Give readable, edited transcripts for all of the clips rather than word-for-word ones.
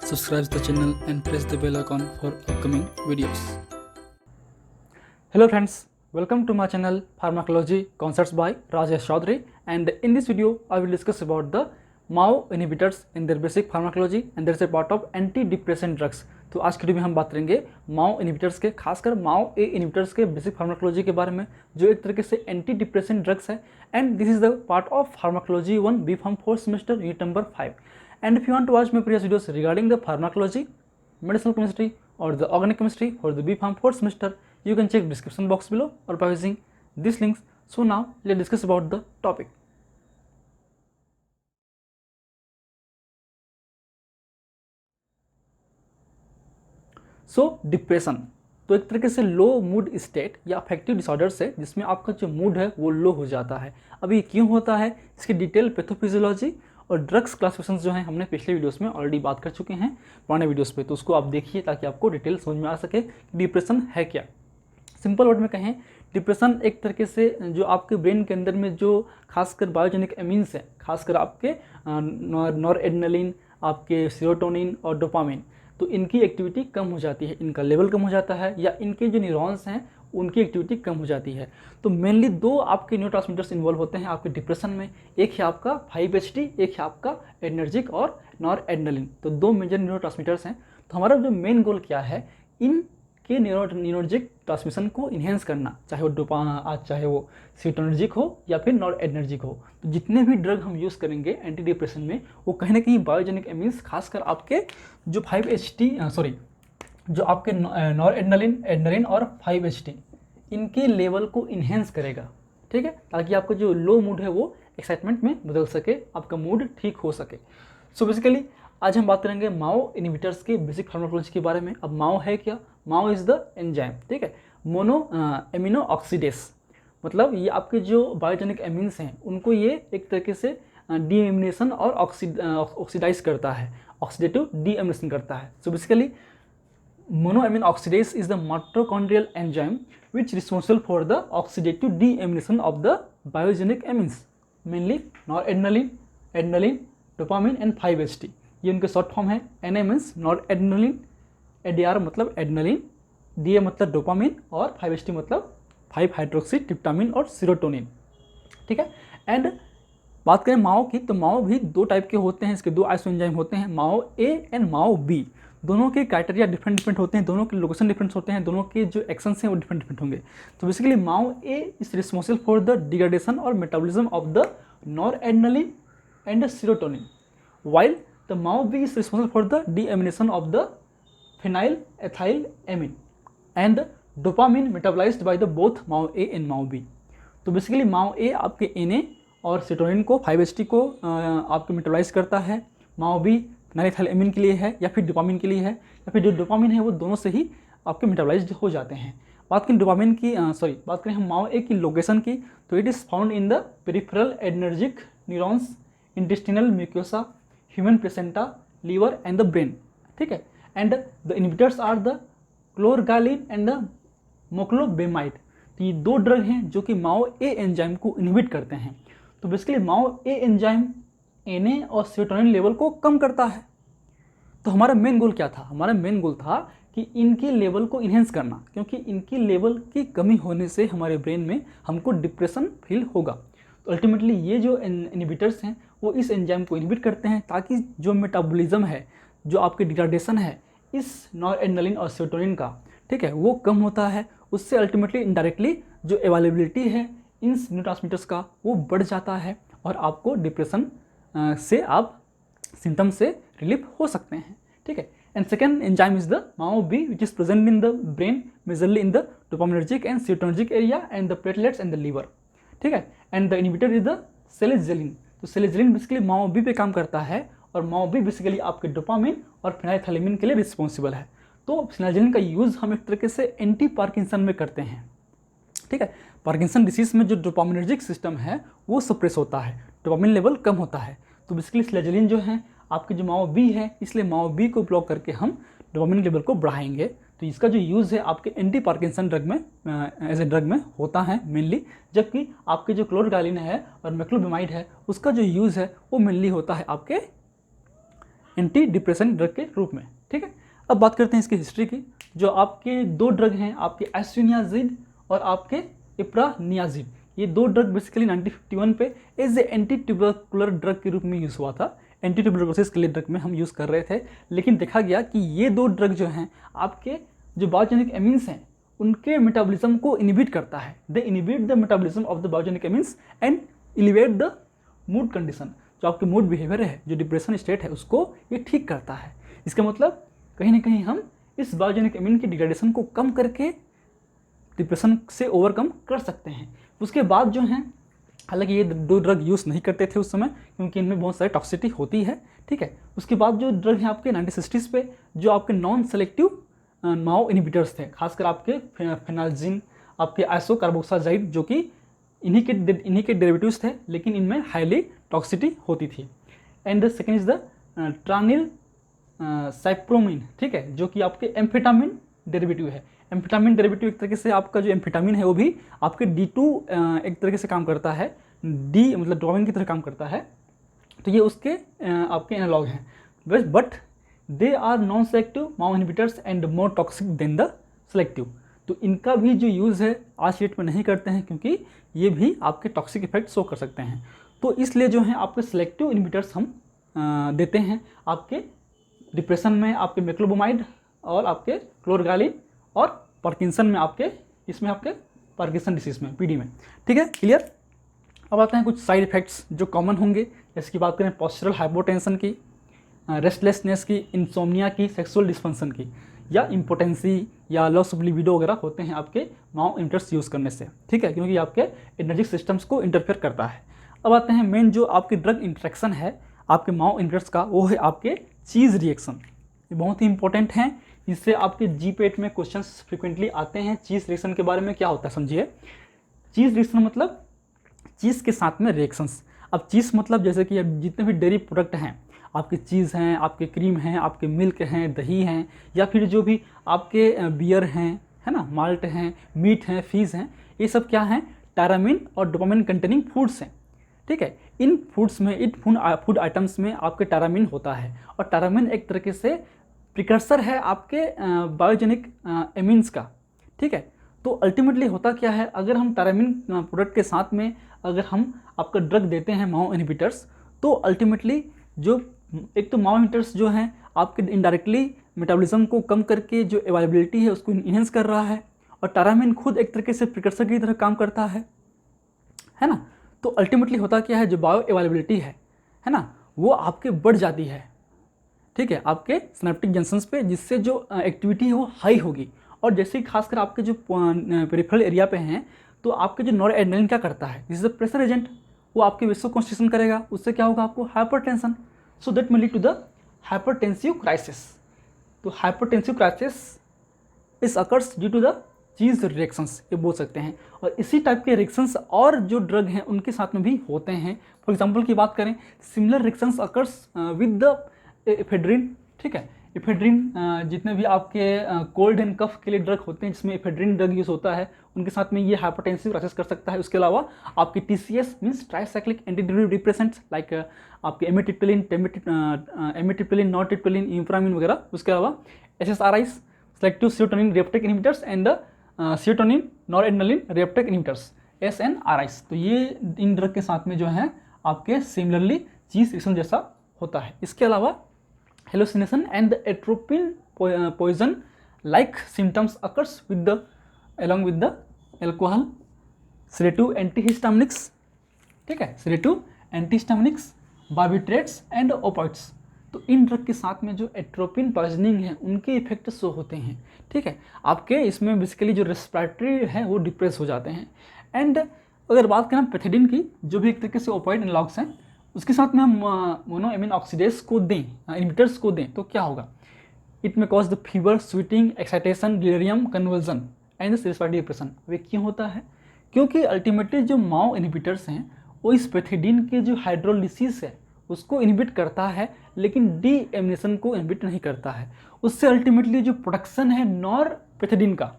subscribe the channel and press the bell icon for upcoming videos. Hello friends, welcome to my channel Pharmacology Concepts by Rajesh Chaudhary, and in this video I will discuss about the MAO inhibitors in their basic pharmacology and there is a part of antidepressant drugs. तो आज की video में हम बात करेंगे माओ inhibitors के, खासकर MAO A inhibitors के बेसिक फार्माकोलॉजी के बारे में, जो एक तरीके से एंटी डिप्रेसेंट ड्रग्स है. And this is the part of pharmacology 1 B Pharm 4 semester unit number 5. And if you want to watch my previous videos regarding the pharmacology, medicinal chemistry or the organic chemistry for the B Pharm 4th semester, you can check description box below or by using these links. So now let's discuss about the topic. So depression तो एक तरीके से लो mood state या affective disorders है जिसमें आपका जो mood है वो लो हो जाता है. अब ये क्यों होता है, इसकी डिटेल पैथोफिजियोलॉजी और ड्रग्स क्लासिफिकेशन जो है हमने पिछले वीडियोस में ऑलरेडी बात कर चुके हैं पुराने वीडियोस पे, तो उसको आप देखिए ताकि आपको डिटेल समझ में आ सके डिप्रेशन है क्या. सिंपल वर्ड में कहें, डिप्रेशन एक तरीके से जो आपके ब्रेन के अंदर में जो खासकर बायोजेनिक एमीन्स है, खासकर आपके नॉरएड्रेनालिन, आपके सेरोटोनिन और डोपामिन, तो इनकी एक्टिविटी कम हो जाती है, इनका लेवल कम हो जाता है या इनके जो न्यूरॉन्स हैं उनकी एक्टिविटी कम हो जाती है. तो मेनली दो आपके न्यूरोट्रांसमीटर्स इन्वॉल्व होते हैं आपके डिप्रेशन में, एक है आपका 5-HT, एक है आपका एडर्जिक और नॉरएड्रेनालिन. तो दो मेजर न्यूरोट्रांसमीटर्स हैं. तो हमारा जो मेन गोल क्या है, इनके न्यूरोर्जिक ट्रांसमिशन को इन्हेंस करना, चाहे वो सीटोनर्जिक हो या फिर नॉरएड्रेनार्जिक हो. तो जितने भी ड्रग हम यूज़ करेंगे एंटी डिप्रेशन में वो कहीं ना कहीं बायोजेनिक एमीन्स, खासकर आपके जो 5-HT जो आपके नॉरएड्रेनालिन, एड्रेनालिन और 5-HT इनके लेवल को इन्हेंस करेगा. ठीक है, ताकि आपका जो लो मूड है वो एक्साइटमेंट में बदल सके, आपका मूड ठीक हो सके. सो बेसिकली आज हम बात करेंगे माओ इनहिबिटर्स के बेसिक फार्माकोलॉजी के बारे में. अब माओ है क्या? माओ इज़ द एंजाइम. ठीक है, मोनो एमिनो ऑक्सीडेस, मतलब ये आपके जो बायोजेनिक एमीन्स हैं उनको ये एक तरीके से डीएमिनेशन और ऑक्सीडाइज करता है, ऑक्सीडेटिव डीएमिनेशन करता है. So basically monoamine oxidase is the mitochondrial enzyme which is responsible for the oxidative deamination of the biogenic amines, mainly noradrenaline, adrenaline, dopamine and 5-HT. ये उनके शॉर्ट फॉर्म है. Na means noradrenaline, ADR मतलब adrenaline, DA मतलब dopamine और 5-HT मतलब 5-हाइड्रोक्सी tryptamine और serotonin. ठीक है. एंड बात करें माओ की, तो माओ भी दो टाइप के होते हैं, इसके दो आइसो एंजाइम होते हैं, माओ ए एंड माओ बी. दोनों के क्राइटेरिया डिफरेंट होते हैं, दोनों के लोकेशन डिफरेंट होते हैं, दोनों के जो एक्शंस हैं वो डिफरेंट होंगे. तो basically MAO A is responsible for the degradation और metabolism of the noradrenaline and serotonin, while the MAO-B is responsible for the deamination of the phenylethylamine and dopamine metabolized by the both MAO-A and MAO-B. तो basically MAO-A आपके Na और serotonin को 5-HT को आपके metabolise करता है, MAO-B फेनाइलएथाइलामाइन के लिए है या फिर डोपामिन के लिए है, या फिर जो डोपामिन है वो दोनों से ही आपके मेटाबोलाइज्ड हो जाते हैं. बात करें डोपामिन की, बात करें हम MAO-A की लोकेशन की, तो it is found in the peripheral adrenergic neurons, intestinal mucosa, human placenta, liver and the brain. ठीक है. And the inhibitors are the clorgyline and the moclobemide. तो ये दो ड्रग हैं जो कि MAO-A एंजाइम को इनहिबिट करते हैं. तो बेसिकली MAO-A एंजाइम Na और सेरोटोनिन लेवल को कम करता है. तो हमारा मेन गोल क्या था? हमारा मेन गोल था कि इनके लेवल को इन्हेंस करना, क्योंकि इनकी लेवल की कमी होने से हमारे ब्रेन में हमको डिप्रेशन फील होगा. तो अल्टीमेटली ये जो इनहिबिटर्स हैं वो इस एंजाइम को इनहिबिट करते हैं ताकि जो मेटाबॉलिज्म है, जो आपके डिग्रेडेशन है इस नॉरएड्रेनालिन और सेरोटोनिन का, ठीक है, वो कम होता है. उससे अल्टीमेटली इनडायरेक्टली जो अवेलेबिलिटी है इन न्यूरोट्रांसमीटर्स का वो बढ़ जाता है और आपको डिप्रेशन से आप सिम्टम से रिलीफ हो सकते हैं. ठीक है. And second enzyme is the MAO-B which is present in the brain, majorly in the dopaminergic and serotonergic area and the platelets and the liver. ठीक है. And the inhibitor is the selegiline. तो selegiline basically MAO-B पे काम करता है और MAO-B basically आपके dopamine और फेनाइलएथाइलामाइन के लिए रिस्पॉन्सिबल है. तो सेलेजिलिन का यूज़ हम एक तरीके से एंटी पार्किंसन में करते हैं. ठीक है. पार्किंसन डिसीज में जो डोपामिनर्जिक सिस्टम है वो सप्रेस होता है, डोपामिन लेवल कम होता है. तो बेसिकली सेलेजिलिन जो है आपके जो MAO-B है, इसलिए MAO-B को ब्लॉक करके हम डोपामिन लेवल को बढ़ाएंगे. तो इसका जो यूज़ है आपके एंटी पार्किंसन ड्रग में एज ए ड्रग में होता है मेनली, जबकि आपके जो क्लोरगालिन है और मेक्लोबेमाइड है उसका जो यूज़ है वो मेनली होता है आपके एंटी डिप्रेशन ड्रग के रूप में। ठीक है, अब बात करते हैं इसकी हिस्ट्री की। जो आपके दो ड्रग हैं, आपके आइसोनियाजिड और आपके इप्रानियाजिड, ये दो ड्रग बेसिकली 1951 पे as a anti tubercular drug के रूप में यूज़ हुआ था। एंटी ट्यूबरकुलोसिस के लिए ड्रग में हम यूज़ कर रहे थे, लेकिन देखा गया कि ये दो ड्रग जो हैं आपके जो बायोजेनिक एमिन्स हैं उनके मेटाबॉलिज्म को इनहिबिट करता है। They inhibit the metabolism of the biogenic amines and elevate the mood condition. जो आपके मूड बिहेवियर है, जो डिप्रेशन स्टेट है, उसको ये ठीक करता है। इसका मतलब कहीं ना कहीं हम इस बायोजेनिक एमिन की डिग्रेडेशन को कम करके डिप्रेशन से ओवरकम कर सकते हैं। उसके बाद जो हैं, हालांकि ये दो ड्रग यूज़ नहीं करते थे उस समय क्योंकि इनमें बहुत सारी टॉक्सिसिटी होती है। ठीक है, उसके बाद जो ड्रग हैं आपके 1960s पे जो आपके नॉन सेलेक्टिव माओ इनहिबिटर्स थे, खासकर आपके फेनाल्जिन, आपके आइसोकार्बोक्साजाइड, जो कि इन्हीं के डेरिवेटिव्स थे, लेकिन इनमें हाईली टॉक्सिसिटी होती थी। And the second is the tranylcypromine. ठीक है, जो कि आपके एम्फेटामिन डेरिवेटिव है। एम्फेटामिन डेरिवेटिव एक तरीके से आपका जो एम्फेटामिन है वो भी आपके D2 एक तरीके से काम करता है, डी मतलब डोपामिन की तरह काम करता है। तो ये उसके आपके एनालॉग हैं, but they are non selective MAO inhibitors and more toxic than the selective. तो इनका भी जो यूज़ है आज डेट में नहीं करते हैं क्योंकि ये भी आपके टॉक्सिक इफेक्ट शो कर सकते हैं। तो इसलिए जो है आपके सेलेक्टिव इनहिबिटर्स हम देते हैं आपके डिप्रेशन में, आपके मेक्लोबोमाइड और आपके क्लोरगालिन, और पार्किंसन में आपके इसमें आपके पार्किंसन डिसीज में, PD में। ठीक है, क्लियर। अब आते हैं कुछ साइड इफ़ेक्ट्स जो कॉमन होंगे। जैसे कि बात करें पोस्चरल हाइपोटेंशन की, रेस्टलेसनेस की, इंसोम्निया की, सेक्सुअल डिस्फंक्शन की, या इम्पोटेंसी या लॉस ऑफ लिबिडो वगैरह होते हैं आपके माओ इनहिबिटर्स यूज़ करने से। ठीक है, क्योंकि आपके एनर्जिक सिस्टम्स को इंटरफेयर करता है। अब आते हैं मेन जो आपकी ड्रग इंटरेक्शन है आपके माओ इनहिबिटर्स का, वो है आपके चीज़ रिएक्शन। ये बहुत ही इंपॉर्टेंट हैं, इससे आपके GPAT में क्वेश्चंस फ्रिक्वेंटली आते हैं। चीज़ रिएक्शन के बारे में क्या होता है समझिए। चीज़ रिएक्शन मतलब चीज़ के साथ में रिएक्शंस। अब चीज़ मतलब जैसे कि अब जितने भी डेयरी प्रोडक्ट हैं, आपके चीज़ हैं, आपके क्रीम हैं, आपके मिल्क हैं, दही हैं, या फिर जो भी आपके बियर हैं, है ना, माल्ट हैं, मीट हैं, फीस हैं, ये सब क्या हैं, टायरामिन और डोपामिन कंटेनिंग फूड्स हैं। ठीक है, इन फूड्स में, इन फूड आइटम्स में आपके टायरामिन होता है, और टायरामिन एक तरीके से प्रिकर्सर है आपके बायोजेनिक एमिन्स का। ठीक है, तो अल्टीमेटली होता क्या है, अगर हम टायरामिन प्रोडक्ट के साथ में अगर हम आपका ड्रग देते हैं माओ इनहिबिटर्स, तो अल्टीमेटली जो एक तो माओ इनहिबिटर्स जो हैं आपके इनडायरेक्टली मेटाबॉलिज्म को कम करके जो अवेलेबिलिटी है उसको इन्हेंस कर रहा है, और टायरामिन खुद एक तरीके से प्रिकर्सर की तरह काम करता है ना। तो अल्टीमेटली होता क्या है, जो बायो अवेलेबिलिटी है ना, वो आपके बढ़ जाती है। ठीक है, आपके सिनेप्टिक जंक्शंस पे, जिससे जो एक्टिविटी है वो हाई होगी। और जैसे ही खासकर आपके जो पेरिफेरल एरिया पे हैं, तो आपके जो नॉरएड्रेनालिन क्या करता है, this is the pressure agent, वो आपके वेसो कॉन्स्ट्रिक्शन करेगा, उससे क्या होगा आपको hypertension. So that may lead to the hypertensive crisis. तो hypertensive crisis is occurs due to the cheese reactions, ये बोल सकते हैं। और इसी टाइप के रिएक्शंस और जो ड्रग हैं उनके साथ में भी होते हैं। फॉर एग्जांपल की बात करें, similar reactions occurs with the ephedrine. ठीक है, एफेड्रिन जितने भी आपके कोल्ड एंड कफ के लिए ड्रग होते हैं जिसमें एफेड्रिन ड्रग यूज़ होता है, उनके साथ में ये हाइपरटेंसिव क्राइसिस कर सकता है। उसके अलावा आपकी TCS means tricyclic antidepressants like आपके एमिट्रिप्टिलिन, नॉरट्रिप्टिलिन, इम्प्रामिन वगैरह। उसके अलावा SSRIs, selective serotonin reuptake inhibitors, and the serotonin noradrenaline reuptake inhibitors, SNRIs। तो ये इन ड्रग के साथ में जो है आपके सिमिलरली चीज़ रिएक्शन जैसा होता है। इसके अलावा hallucination and the atropine poison like symptoms occurs with the along with the alcohol, sedative antihistaminics। ठीक है, sedative antihistaminics, barbiturates and opioids। तो इन ड्रग के साथ में जो एट्रोपिन पॉइजनिंग है उनके इफेक्ट शो होते हैं। ठीक है, आपके इसमें बेसिकली जो रेस्पिरेटरी है वो डिप्रेस हो जाते हैं। एंड अगर बात करें पैथिडीन की, जो भी एक तरीके से ओपाइड एनालॉग्स हैं, उसके साथ में हम मोनोएमिन ऑक्सीडेज को दें, इनहिबिटर्स को दें, तो क्या होगा, it may cause the fever, sweating, excitation, delirium, convulsion and respiratory depression. वे क्यों होता है, क्योंकि अल्टीमेटली जो माओ इनहिबिटर्स हैं वो इस पैथिडीन के जो हाइड्रोलिसिस है उसको इनहिबिट करता है, लेकिन डीएमिनेशन को इनहिबिट नहीं करता है। उससे अल्टीमेटली जो प्रोडक्शन है नॉरपेथिडीन का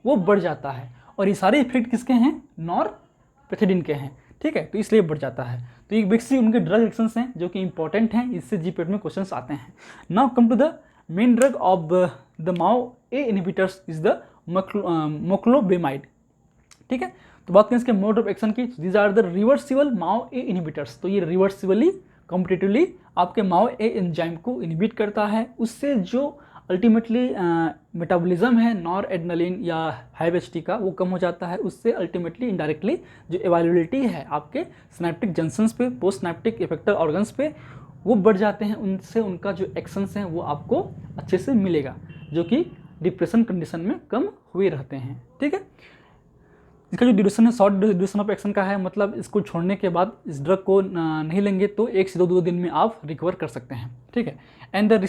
वो बढ़ जाता है, और ये सारे इफेक्ट किसके हैं, नॉरपेथिडीन के हैं। ठीक है, तो इसलिए बढ़ जाता है। तो ये बेसिकली उनके ड्रग रिएक्शंस हैं जो कि इंपॉर्टेंट हैं, इससे जीपेट में क्वेश्चंस आते हैं। Now come to the main drug of the MAO A inhibitors is the moclobemide. ठीक है, तो बात करें इसके मोड ऑफ एक्शन की, these are the reversible MAO A inhibitors. तो ये रिवर्सिबली कॉम्पिटिटिवली आपके माओ ए एंजाइम को इनहिबिट करता है, उससे जो अल्टीमेटली मेटाबॉलिज्म है नॉर एड्रेनालिन या 5-HT का वो कम हो जाता है, उससे अल्टीमेटली इनडायरेक्टली जो अवेलेबिलिटी है आपके सिनेप्टिक जंक्शंस पे, पोस्ट सिनेप्टिक इफेक्टर ऑर्गन्स पे वो बढ़ जाते हैं, उनसे उनका जो एक्शंस हैं वो आपको अच्छे से मिलेगा, जो कि डिप्रेशन कंडीशन में कम हुए रहते हैं। ठीक है, इसका जो ड्यूरेशन है शॉर्ट ड्यूरेशन ऑफ एक्शन का है, मतलब इसको छोड़ने के बाद इस ड्रग को नहीं लेंगे तो 1 से 2 दिन में आप रिकवर कर सकते हैं। ठीक है, and the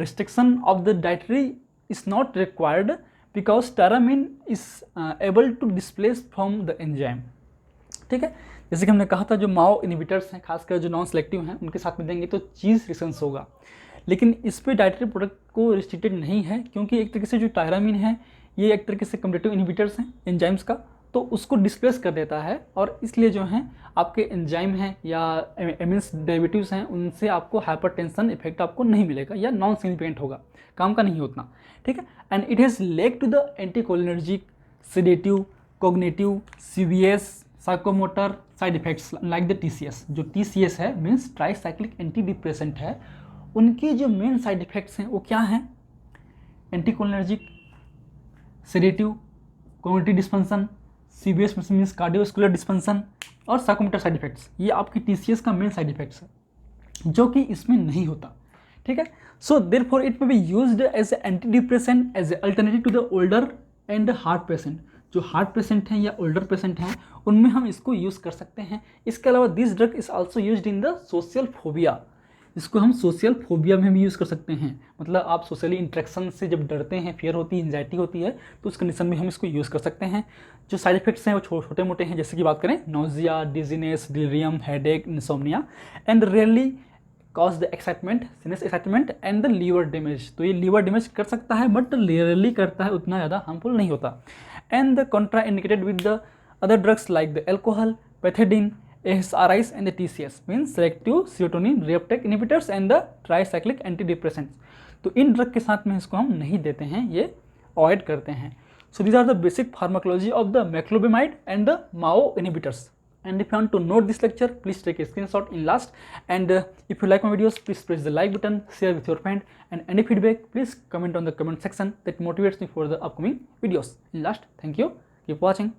restriction of the dietary is not required because tyramine is able to displace from the enzyme. ठीक है, जैसे कि हमने कहा था जो माओ इनहिबिटर्स हैं खासकर जो नॉन सेलेक्टिव हैं उनके साथ में देंगे तो चीज़ रिसेंस होगा, लेकिन इस पे डाइटरी प्रोडक्ट को रिस्ट्रिक्टेड नहीं है, क्योंकि एक तरीके से जो टायरामिन है ये एक तरीके से कम्पिटिटिव इनहिबिटर्स हैं एंजाइम्स का, तो उसको डिस्प्लेस कर देता है, और इसलिए जो हैं आपके एंजाइम हैं या एमिन्स डेरिवेटिव्स हैं उनसे आपको हाइपरटेंशन इफेक्ट आपको नहीं मिलेगा या नॉन सिग्निफिकेंट होगा, काम का नहीं उतना। ठीक है, and it has lack to the anticholinergic, sedative, cognitive, CVS, psychomotor side effects like the TCS। जो TCS है मीन्स ट्राईसाइक्लिक एंटी डिप्रेसेंट है, उनकी जो मेन साइड इफेक्ट्स हैं वो क्या हैं? Anticholinergic, sedative, cognitive dysfunction, CVS means cardiovascular dysfunction और साइकोमोटर साइड इफेक्ट्स, ये आपकी TCS का मेन साइड इफेक्ट्स है जो कि इसमें नहीं होता। ठीक है, so therefore it may be used as a anti depressant as a alternative to the older and heart patient. जो हार्ट पेशेंट हैं या ओल्डर पेशेंट हैं उनमें हम इसको यूज़ कर सकते हैं। इसके अलावा this drug is also used in the social phobia, इसको हम सोशल फोबिया में भी यूज़ कर सकते हैं, मतलब आप सोशली इंट्रैक्शन से जब डरते हैं, फियर होती है, एंजाइटी होती है, तो उस कंडीशन में हम इसको यूज़ कर सकते हैं। जो साइड इफेक्ट्स हैं वो छोटे मोटे हैं, जैसे कि बात करें nausea, dizziness, delirium, headache, insomnia and rarely cause the excitement, serious excitement and the liver damage. तो ये लीवर डैमेज कर सकता है बट रेयरली करता है, उतना ज़्यादा हार्मफुल नहीं होता। And the contraindicated with the other drugs like the alcohol, pethidine, ASRIs and the TCS means selective serotonin reuptake inhibitors and the tricyclic antidepressants। तो इन ड्रग के साथ में इसको हम नहीं देते हैं, ये अवॉइड करते हैं। So these are the basic pharmacology of the moclobemide and the MAO inhibitors. And if you want to note this lecture, please take a screenshot in last. And if you like my videos, please press the like button, share with your friend, and any feedback, please comment on the comment section. That motivates me for the upcoming videos. In last, thank you. Keep watching.